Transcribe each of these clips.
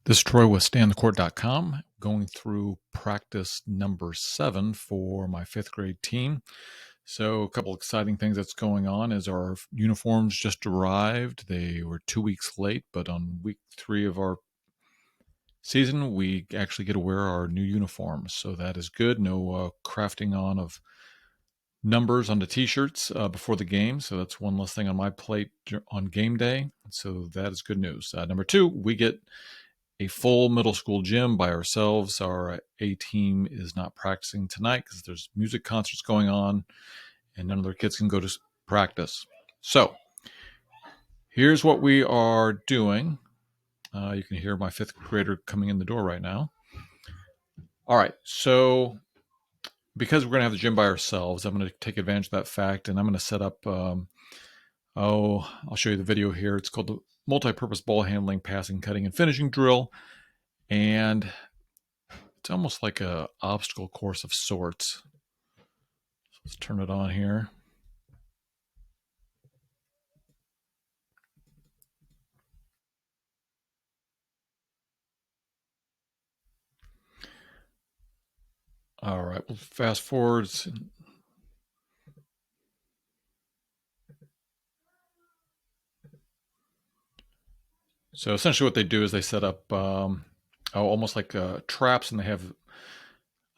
This is Troy with StayOnTheCourt.com, going through practice number 7 for my 5th grade team. So a couple exciting things that's going on is our uniforms just arrived. They were 2 weeks late, but on week 3 of our season, we actually get to wear our new uniforms. So that is good. No crafting on of numbers on the t-shirts before the game. So that's one less thing on my plate on game day. So that is good news. Number 2, we get a full middle school gym by ourselves. Our A team is not practicing tonight because there's music concerts going on and none of their kids can go to practice. So here's what we are doing. You can hear my 5th grader coming in the door right now. All right, so because we're going to have the gym by ourselves, I'm going to take advantage of that fact, and I'm going to set up, I'll show you the video here. It's called the multi-purpose ball handling, passing, cutting, and finishing drill. And it's almost like an obstacle course of sorts. Let's turn it on here. All right, we'll fast forward. So essentially what they do is they set up almost like traps, and they have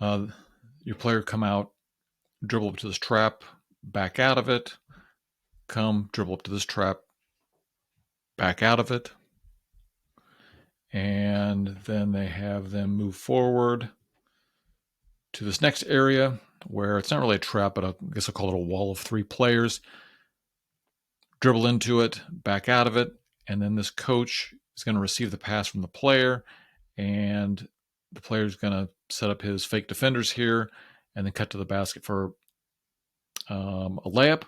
your player come out, dribble up to this trap, back out of it, come, dribble up to this trap, back out of it. And then they have them move forward to this next area where it's not really a trap, but I guess I'll call it a wall of 3 players. Dribble into it, back out of it, and then this coach is going to receive the pass from the player, and the player is going to set up his fake defenders here and then cut to the basket for a layup,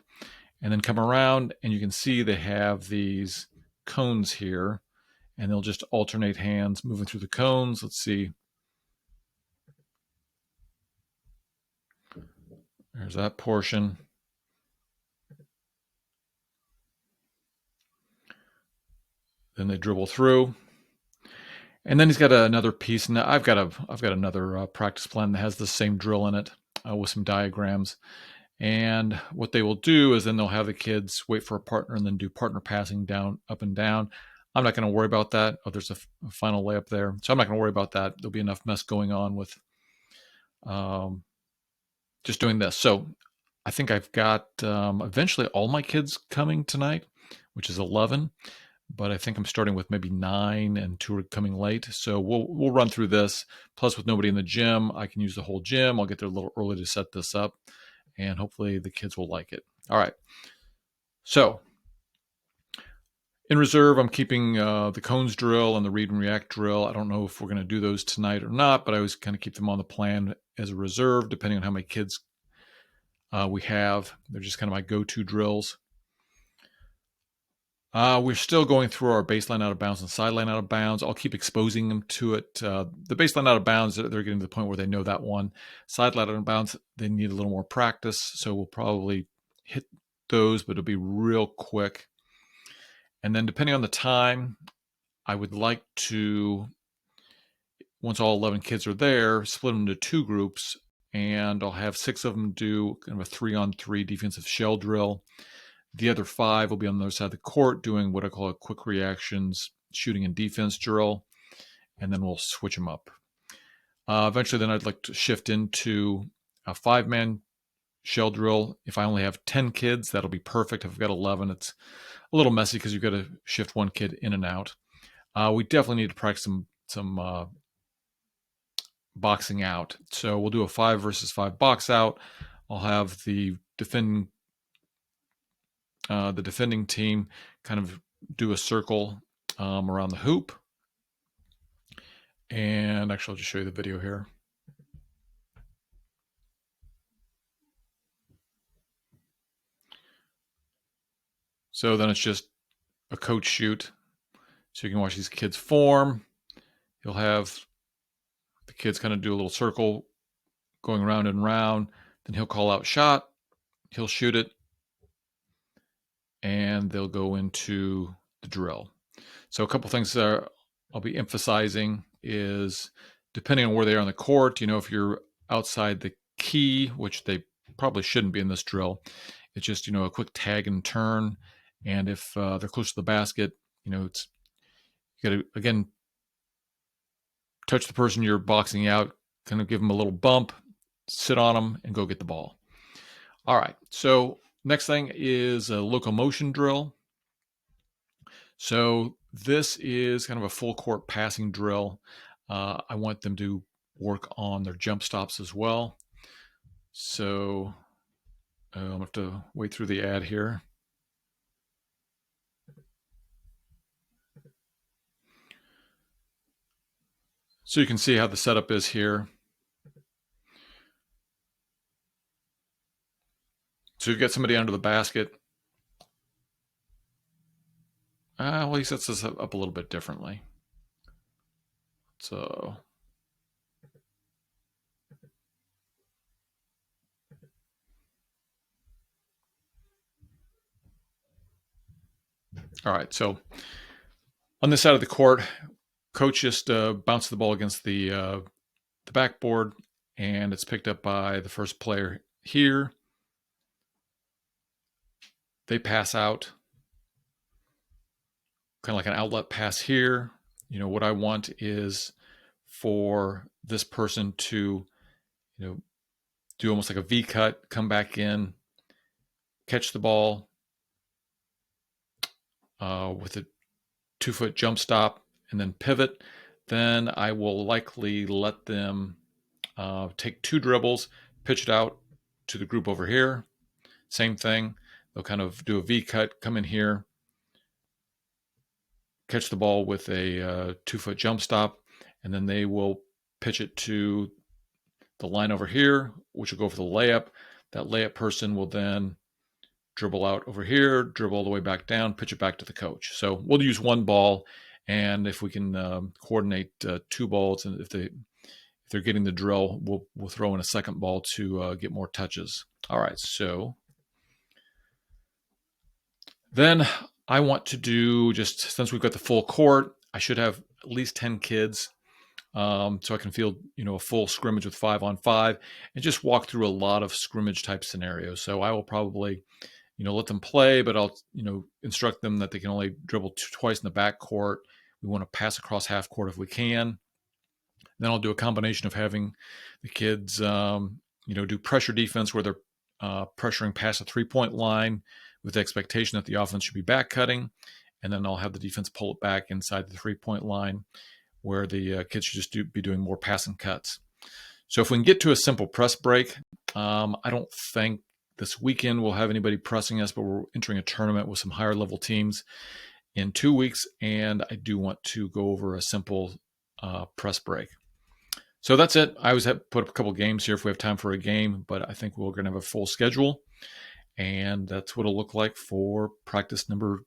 and then come around, and you can see they have these cones here, and they'll just alternate hands moving through the cones. Let's see. There's that portion. Then they dribble through, and then he's got another piece. Now I've got another practice plan that has the same drill in it with some diagrams. And what they will do is then they'll have the kids wait for a partner and then do partner passing down, up and down. I'm not going to worry about that. Oh, there's a final layup there. So I'm not going to worry about that. There'll be enough mess going on with just doing this. So I think I've got eventually all my kids coming tonight, which is 11. But I think I'm starting with maybe 9 and 2 are coming late. So we'll run through this. Plus, with nobody in the gym, I can use the whole gym. I'll get there a little early to set this up, and hopefully the kids will like it. All right. So in reserve, I'm keeping the cones drill and the read and react drill. I don't know if we're going to do those tonight or not, but I always kind of keep them on the plan as a reserve, depending on how many kids we have. They're just kind of my go-to drills. We're still going through our baseline out of bounds and sideline out of bounds. I'll keep exposing them to it. The baseline out of bounds, they're getting to the point where they know that one. Sideline out of bounds, they need a little more practice, so we'll probably hit those, but it'll be real quick. And then depending on the time, I would like to, once all 11 kids are there, split them into 2 groups, and I'll have 6 of them do kind of a 3-on-3 defensive shell drill. The other 5 will be on the other side of the court doing what I call a quick reactions shooting and defense drill, and then we'll switch them up. Eventually, then I'd like to shift into a 5-man shell drill. If I only have 10 kids, that'll be perfect. If I've got 11, it's a little messy because you've got to shift one kid in and out. We definitely need to practice some boxing out. So we'll do a 5 versus 5 box out. I'll have the defending team kind of do a circle around the hoop. And actually, I'll just show you the video here. So then it's just a coach shoot. So you can watch these kids form. You'll have the kids kind of do a little circle going round and round. Then he'll call out shot. He'll shoot it. And they'll go into the drill. So a couple things there. I'll be emphasizing is, depending on where they are on the court, if you're outside the key, which they probably shouldn't be in this drill, it's just, a quick tag and turn. And if they're close to the basket, it's, you got to, again, touch the person you're boxing out, kind of give them a little bump, sit on them, and go get the ball. All right, so next thing is a locomotion drill. So this is kind of a full court passing drill. I want them to work on their jump stops as well. So I'm going to have to wait through the ad here. So you can see how the setup is here. So you get somebody under the basket. Well, he sets this up a little bit differently. So all right, so on this side of the court, coach just bounced the ball against the backboard, and it's picked up by the first player here. They pass out, kind of like an outlet pass here. What I want is for this person to, do almost like a V cut, come back in, catch the ball with a 2-foot jump stop, and then pivot. Then I will likely let them take 2 dribbles, pitch it out to the group over here. Same thing. They'll kind of do a V cut, come in here, catch the ball with a 2-foot jump stop, and then they will pitch it to the line over here, which will go for the layup. That layup person will then dribble out over here, dribble all the way back down, pitch it back to the coach. So we'll use 1 ball, and if we can coordinate 2 balls, and if they're getting the drill, we'll throw in a second ball to get more touches. All right, so then I want to do, just since we've got the full court, I should have at least 10 kids, so I can field, a full scrimmage with 5-on-5, and just walk through a lot of scrimmage type scenarios. So I will probably, let them play, but I'll, instruct them that they can only dribble twice in the back court. We want to pass across half court if we can. Then I'll do a combination of having the kids, do pressure defense where they're pressuring past the 3-point line with the expectation that the offense should be back cutting. And then I'll have the defense pull it back inside the 3-point line where the kids should just be doing more pass and cuts. So if we can get to a simple press break, I don't think this weekend we'll have anybody pressing us, but we're entering a tournament with some higher level teams in 2 weeks, and I do want to go over a simple press break. So that's it. I always have put up a couple games here if we have time for a game, but I think we're going to have a full schedule, and that's what it'll look like for practice number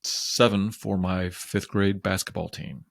7 for my 5th grade basketball team.